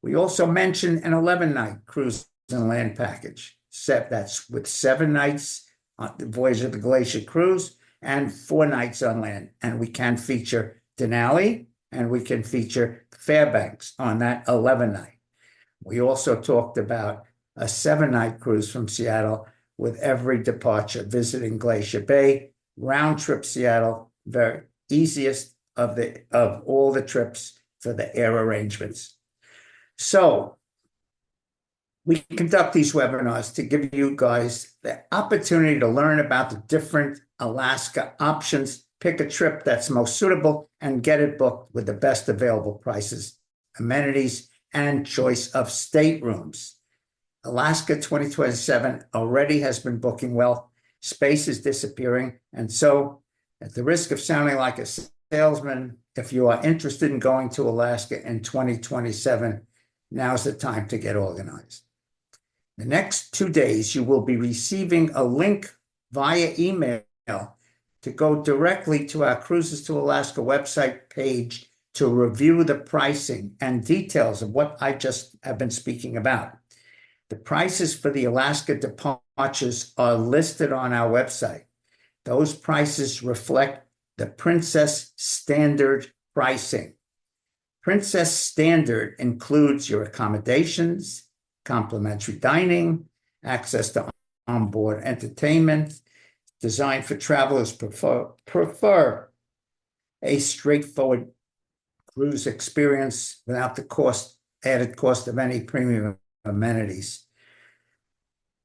We also mentioned an 11-night cruise and land package. That's with 7 nights on the voyage of the Glacier Cruise and 4 nights on land. And we can feature Denali, and we can feature Fairbanks on that 11-night. We also talked about a 7-night cruise from Seattle with every departure visiting Glacier Bay, round trip Seattle, very easiest of all the trips for the air arrangements. So We conduct these webinars to give you guys the opportunity to learn about the different Alaska options, pick a trip that's most suitable, and get it booked with the best available prices, amenities, and choice of staterooms. Alaska 2027 already has been booking well. Space is disappearing. And so, at the risk of sounding like a salesman, if you are interested in going to Alaska in 2027, now's the time to get organized. The next 2 days, you will be receiving a link via email to go directly to our Cruises to Alaska website page to review the pricing and details of what I just have been speaking about. The prices for the Alaska departures are listed on our website. Those prices reflect the Princess Standard pricing. Princess Standard includes your accommodations, complimentary dining, access to onboard entertainment, designed for travelers prefer a straightforward cruise experience without the added cost of any premium amenities.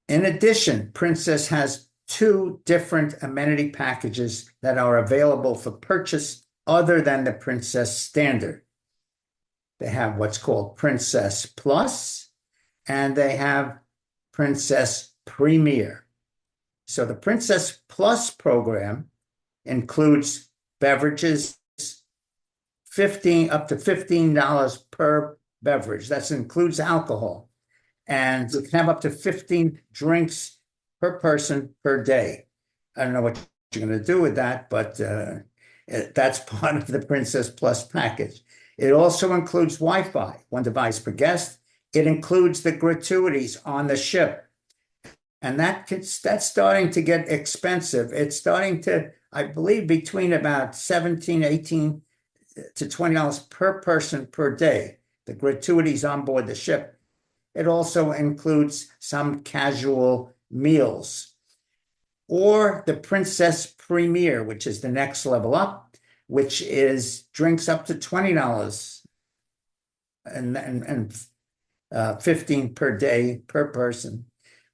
In addition, Princess has 2 different amenity packages that are available for purchase other than the Princess Standard. They have what's called Princess Plus, and they have Princess Premier. So the Princess Plus program includes beverages, up to $15 per beverage. That includes alcohol. And you can have up to 15 drinks per person per day. I don't know what you're going to do with that, but that's part of the Princess Plus package. It also includes Wi-Fi, 1 device per guest. It includes the gratuities on the ship. And that's starting to get expensive. It's starting to, I believe, between about $17, $18 to $20 per person per day, the gratuities on board the ship. It also includes some casual meals. Or the Princess Premier, which is the next level up, which is drinks up to $20 and 15 per day per person.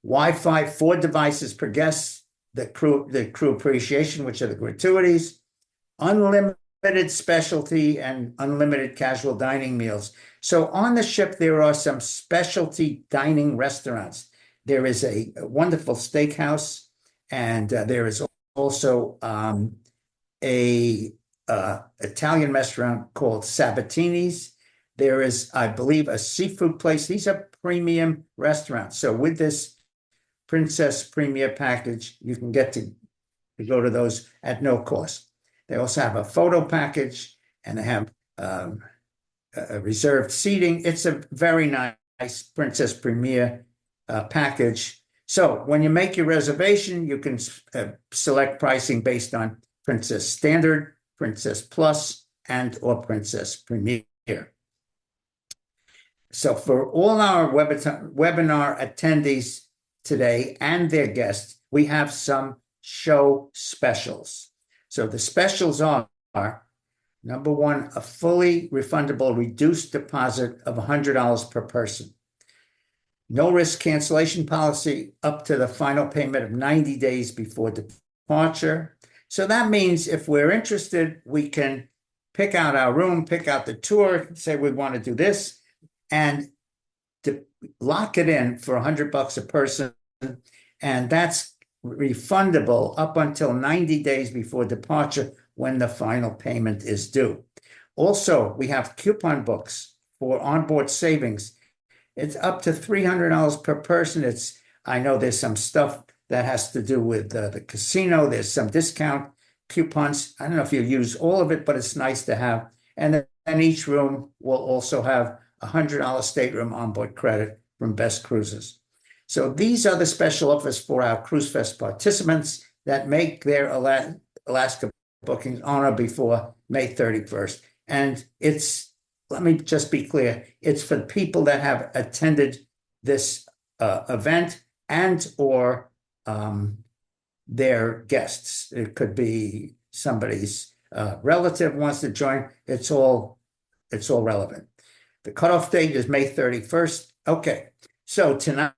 Wi-Fi, 4 devices per guest, the crew appreciation, which are the gratuities, unlimited specialty and unlimited casual dining meals. So on the ship, there are some specialty dining restaurants. There is a wonderful steakhouse, and there is also a Italian restaurant called Sabatini's. There is, I believe, a seafood place. These are premium restaurants. So with this Princess Premier package, you can get to go to those at no cost. They also have a photo package, and they have a reserved seating. It's a very nice Princess Premier package. So when you make your reservation, you can select pricing based on Princess Standard, Princess Plus, and or Princess Premier. So for all our webinar attendees today and their guests, we have some show specials. So the specials are, number 1, a fully refundable reduced deposit of $100 per person. No risk cancellation policy up to the final payment of 90 days before departure. So that means if we're interested, we can pick out our room, pick out the tour, say we want to do this, and to lock it in for $100 a person. And that's refundable up until 90 days before departure when the final payment is due. Also, we have coupon books for onboard savings. It's up to $300 per person. I know there's some stuff that has to do with the casino. There's some discount coupons. I don't know if you use all of it, but it's nice to have. And then each room will also have a $100 stateroom onboard credit from Best Cruises. So these are the special offers for our Cruise Fest participants that make their Alaska bookings on or before May 31st. And let me just be clear, it's for people that have attended this event and or their guests. It could be somebody's relative wants to join. It's all relevant. The cutoff date is May 31st. Okay, So tonight,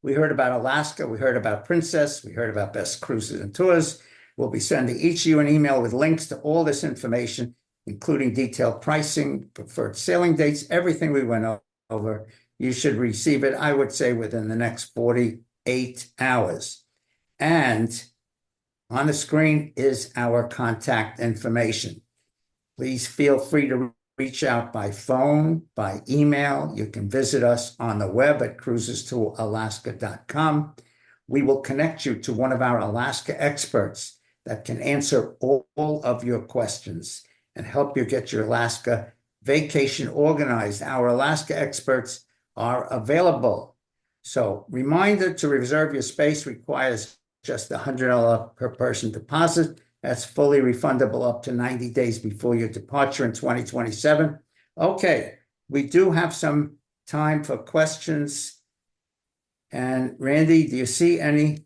we heard about Alaska, we heard about Princess, we heard about Best Cruises and Tours. We'll be sending each of you an email with links to all this information, including detailed pricing, preferred sailing dates, everything we went over. You should receive it, I would say, within the next 48 hours. And on the screen is our contact information. Please feel free to reach out by phone, by email. You can visit us on the web at cruisestoalaska.com. We will connect you to one of our Alaska experts that can answer all of your questions and help you get your Alaska vacation organized. Our Alaska experts are available. So reminder to reserve your space requires just a $100 per person deposit. That's fully refundable up to 90 days before your departure in 2027. Okay, we do have some time for questions. And Randy, do you see any?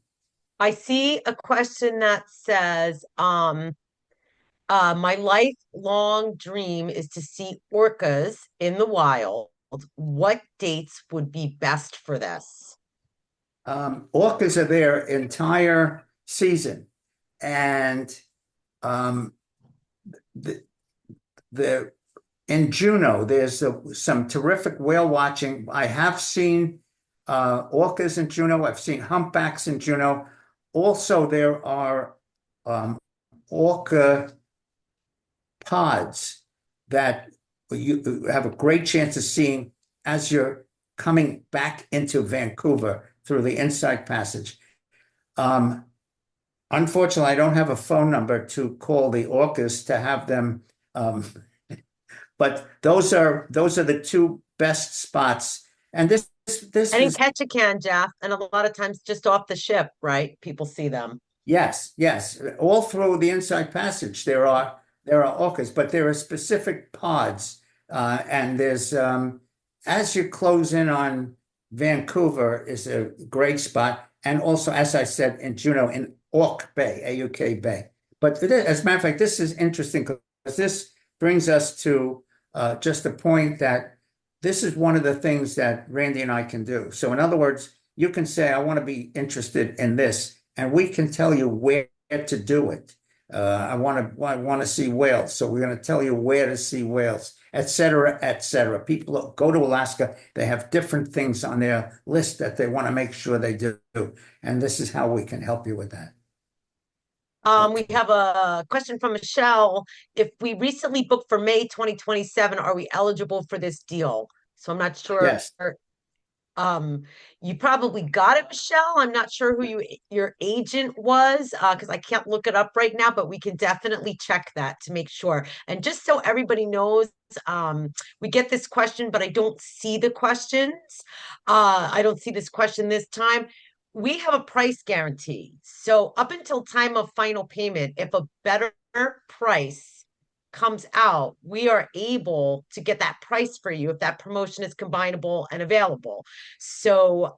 I see a question that says, my lifelong dream is to see orcas in the wild. What dates would be best for this? Orcas are their entire season. And in Juneau, there's some terrific whale watching. I have seen orcas in Juneau. I've seen humpbacks in Juneau. Also, there are orca pods that you have a great chance of seeing as you're coming back into Vancouver through the Inside Passage. Unfortunately, I don't have a phone number to call the orcas to have them, but those are the two best spots. And this And in is Ketchikan, Jeff, and a lot of times just off the ship, right? People see them. yes, all through the Inside Passage there are orcas, but there are specific pods, and there's as you close in on Vancouver is a great spot, and also as I said in Juneau in Auk Bay, A-U-K Bay. But as a matter of fact, this is interesting because this brings us to just the point that this is one of the things that Randy and I can do. So in other words, you can say, I want to be interested in this, and we can tell you where to do it. I want to see whales, so we're going to tell you where to see whales, et cetera, et cetera. People go to Alaska, they have different things on their list that they want to make sure they do, and this is how we can help you with that. We have a question from Michelle. If we recently booked for May 2027, are we eligible for this deal? So I'm not sure. Yes. You probably got it, Michelle. I'm not sure who your agent was, because I can't look it up right now, but we can definitely check that to make sure. And just so everybody knows, we get this question, but I don't see the questions. I don't see this question this time. We have a price guarantee. So up until time of final payment, if a better price comes out, we are able to get that price for you if that promotion is combinable and available. So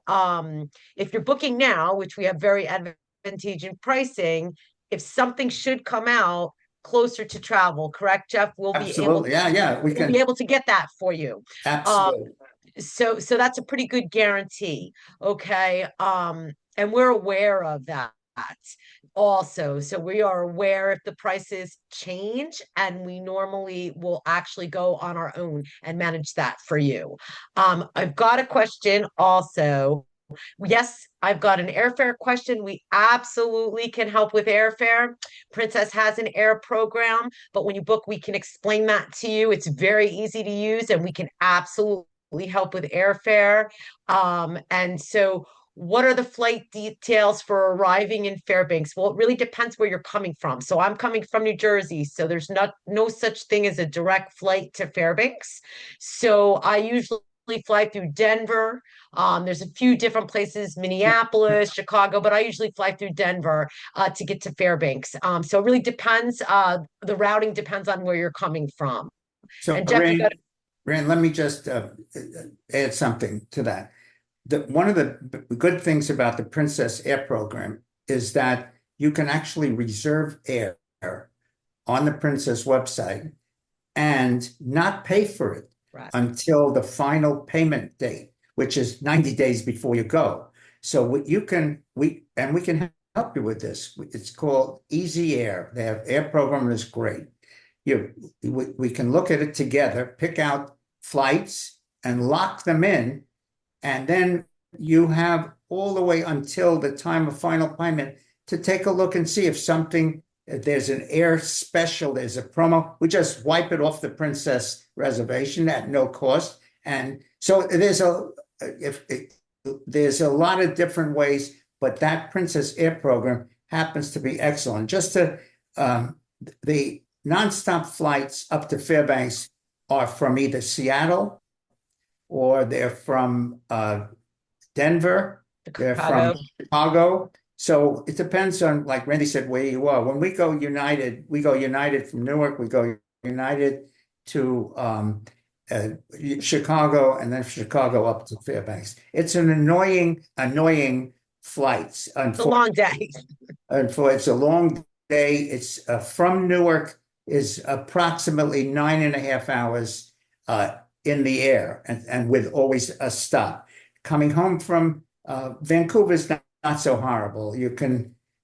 if you're booking now, which we have very advantageous pricing, if something should come out closer to travel, correct, Jeff? We'll Absolutely. be able Yeah, we we'll can. be able to get that for you. Absolutely. So that's a pretty good guarantee. Okay. And we're aware of that also. So we are aware if the prices change, and we normally will actually go on our own and manage that for you. I've got a question also. Yes, I've got an airfare question. We absolutely can help with airfare. Princess has an air program, but when you book, we can explain that to you. It's very easy to use, and we can absolutely help with airfare. And so what are the flight details for arriving in Fairbanks? Well, it really depends where you're coming from. So I'm coming from New Jersey, so there's no such thing as a direct flight to Fairbanks. So I usually fly through Denver. There's a few different places, Minneapolis, Chicago, but I usually fly through Denver to get to Fairbanks. So it really depends. The routing depends on where you're coming from. So And Jeff, Rand, let me just add something to that. One of the good things about the Princess Air program is that you can actually reserve air on the Princess website and not pay for it Right. until the final payment date, which is 90 days before you go. So we can help you with this. It's called Easy Air. Their air program is great. We can look at it together, pick out flights and lock them in, and then you have all the way until the time of final payment to take a look and see if there's an air special, there's a promo. We just wipe it off the Princess reservation at no cost. And so there's a lot of different ways, but that Princess Air program happens to be excellent. The nonstop flights up to Fairbanks are from either Seattle or they're from Denver, they're from Chicago. So it depends on, like Randy said, where you are. When we go United from Newark, we go United to Chicago, and then Chicago up to Fairbanks. It's an annoying flight. It's a long day. It's a long day. It's from Newark is approximately 9.5 hours in the air, and with always a stop. Coming home from Vancouver's not so horrible.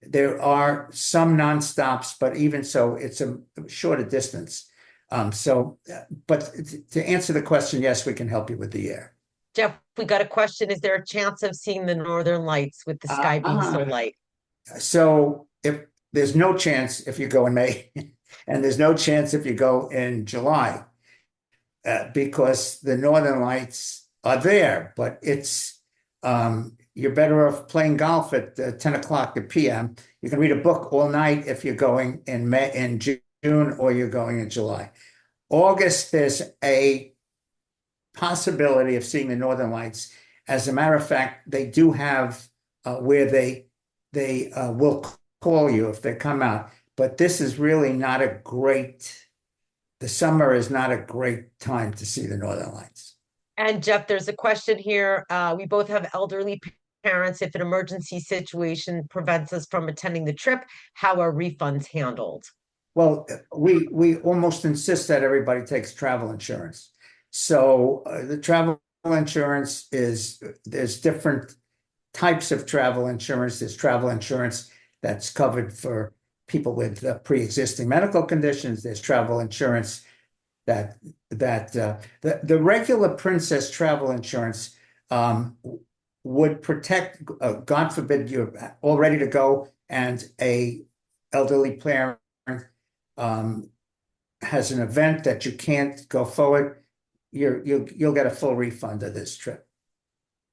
There are some nonstops, but even so, it's a shorter distance. But to answer the question, yes, we can help you with the air. Jeff, we got a question. Is there a chance of seeing the Northern Lights with the sky being so light? So if there's no chance if you go in May, and there's no chance if you go in July, because the Northern Lights are there, but you're better off playing golf at 10 o'clock p.m. You can read a book all night if you're going in June or you're going in July. August, there's a possibility of seeing the Northern Lights. As a matter of fact, they do have where they will call you if they come out. But this is really not the summer is not a great time to see the Northern Lights. And Jeff, there's a question here. We both have elderly parents. If an emergency situation prevents us from attending the trip, how are refunds handled? Well, we almost insist that everybody takes travel insurance. So the travel insurance there's different types of travel insurance. There's travel insurance that's covered for people with pre-existing medical conditions. There's travel insurance that the regular Princess travel insurance would protect, God forbid, you're all ready to go and a elderly parent has an event that you can't go forward. You'll get a full refund of this trip.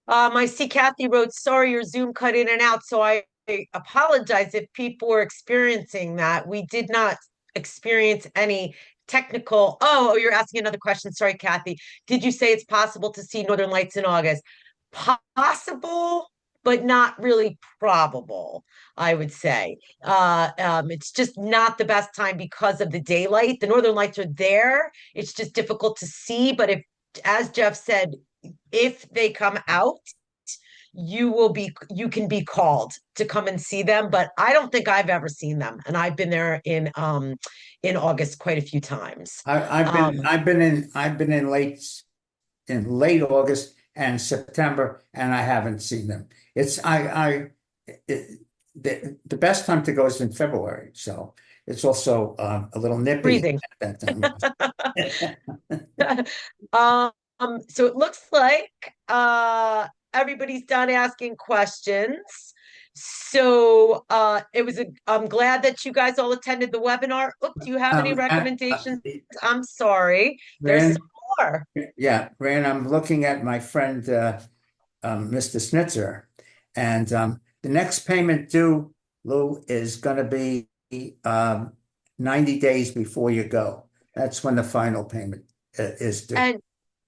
I see Kathy wrote, sorry, your Zoom cut in and out. So I apologize if people were experiencing that. We did not experience any technical. Oh, you're asking another question. Sorry, Kathy. Did you say it's possible to see Northern Lights in August? Possible, but not really probable, I would say. It's just not the best time because of the daylight. The Northern Lights are there. It's just difficult to see. But as Jeff said, if they come out, you can be called to come and see them. But I don't think I've ever seen them, and I've been there in August quite a few times. I've been in late August and September, and I haven't seen them. The best time to go is in February, so it's also a little nippy Breathing. at that time. So it looks like everybody's done asking questions. So I'm glad that you guys all attended the webinar. Do you have any recommendations? I'm sorry. There's some more. Yeah, Rand, I'm looking at my friend Mr. Snitzer, and the next payment due, Lou, is going to be 90 days before you go. That's when the final payment is due. And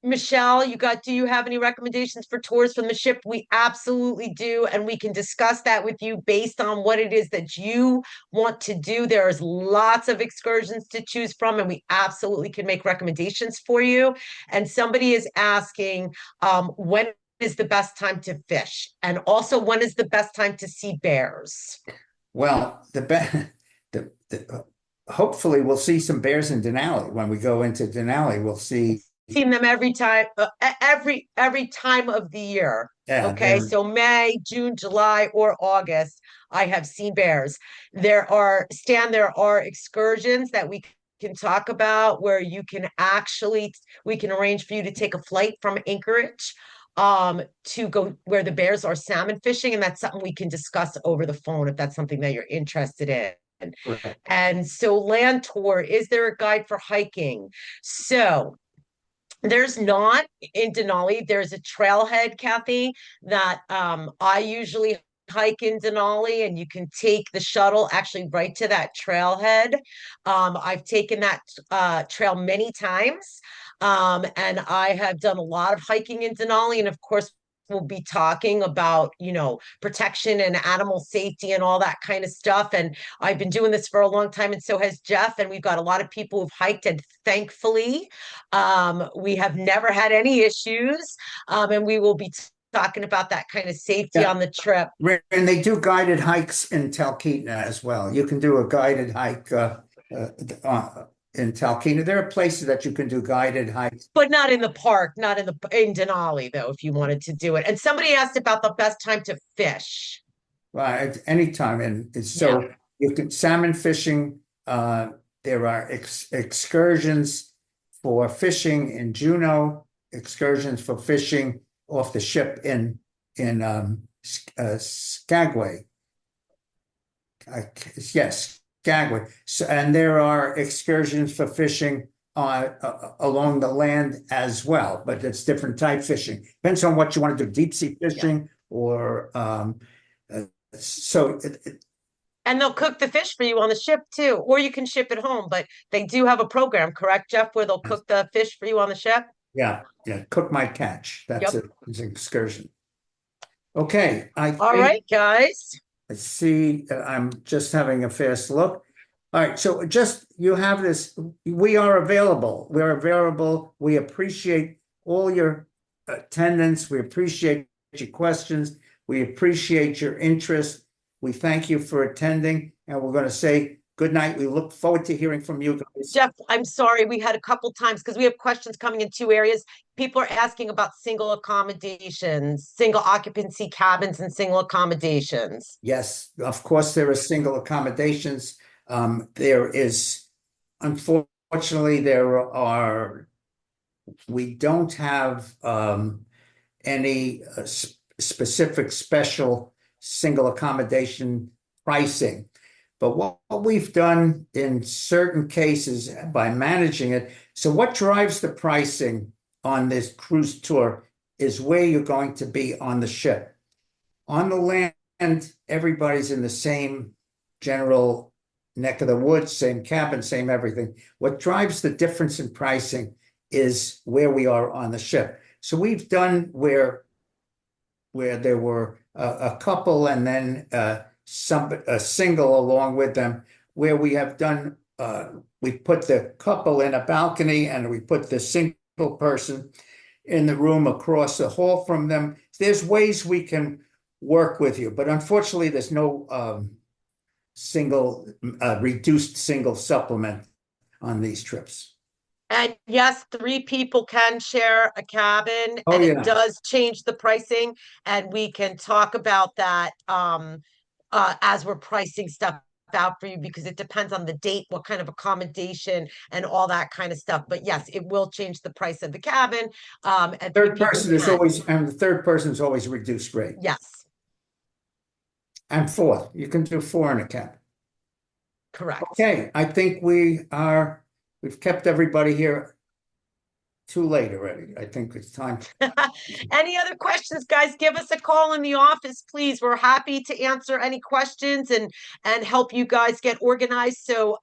Michelle, do you have any recommendations for tours from the ship? We absolutely do. And we can discuss that with you based on what it is that you want to do. There's lots of excursions to choose from, and we absolutely can make recommendations for you. And somebody is asking, when is the best time to fish? And also, when is the best time to see bears? Well, hopefully we'll see some bears in Denali. When we go into Denali, we'll see seen them every time, every time of the year. Yeah, Okay, they're so May, June, July, or August, I have seen bears. There are excursions that we can talk about where we can arrange for you to take a flight from Anchorage to go where the bears are salmon fishing, and that's something we can discuss over the phone if that's something that you're interested in. correct. And so land tour, is there a guide for hiking? So there's not in Denali. There's a trailhead, Kathy, that I usually hike in Denali, and you can take the shuttle actually right to that trailhead. I've taken that trail many times, and I have done a lot of hiking in Denali, and of course, we'll be talking about, protection and animal safety and all that kind of stuff. And I've been doing this for a long time, and so has Jeff. And we've got a lot of people who've hiked, and thankfully, we have never had any issues. And we will be talking about that kind of safety Yeah. on the trip. And they do guided hikes in Talkeetna as well. You can do a guided hike in Talkeetna. There are places that you can do guided hikes. But not in the park, not in Denali, though, if you wanted to do it. And somebody asked about the best time to fish. At any time. And so you can salmon fishing. There are excursions for fishing in Juneau, excursions for fishing off the ship in Skagway. Yes, Skagway. So, and there are excursions for fishing along the land as well, but it's different type fishing. Depends on what you want to do, deep sea fishing or so. And they'll cook the fish for you on the ship too, or you can ship it home. But they do have a program, correct, Jeff, where they'll cook the fish for you on the ship? Yeah, cook my catch. That's Yep. It's an excursion. Okay, All right, guys. I see. I'm just having a fast look. All right, so just you have this. We are available. We're available. We appreciate all your attendance. We appreciate your questions. We appreciate your interest. We thank you for attending, and we're going to say good night. We look forward to hearing from you guys. Jeff, I'm sorry. We had a couple times because we have questions coming in two areas. People are asking about single accommodations, single occupancy cabins, and single accommodations. Yes, of course, there are single accommodations. There is, unfortunately, we don't have any specific special single accommodation pricing. But what we've done in certain cases by managing it, so what drives the pricing on this cruise tour is where you're going to be on the ship. On the land, everybody's in the same general neck of the woods, same cabin, same everything. What drives the difference in pricing is where we are on the ship. So we've done where there were a couple and then a single along with them, where we have done, we put the couple in a balcony and we put the single person in the room across the hall from them. There's ways we can work with you, but unfortunately there's no reduced single supplement on these trips. And yes, 3 people can share a cabin, Oh, and yeah. it does change the pricing, and we can talk about that as we're pricing stuff out for you, because it depends on the date, what kind of accommodation, and all that kind of stuff. But yes, it will change the price of the cabin. And The third person is always reduced rate. Yes. And fourth, you can do 4 in a cabin. Correct. Okay, I think we've kept everybody here too late already. I think it's time. Any other questions, guys? Give us a call in the office, please. We're happy to answer any questions and help you guys get organized. So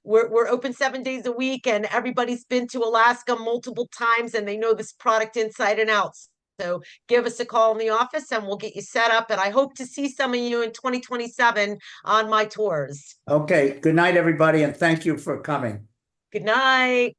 we're open 7 days a week, and everybody's been to Alaska multiple times and they know this product inside and out. So give us a call in the office and we'll get you set up. And I hope to see some of you in 2027 on my tours. Okay, good night, everybody, and thank you for coming. Good night.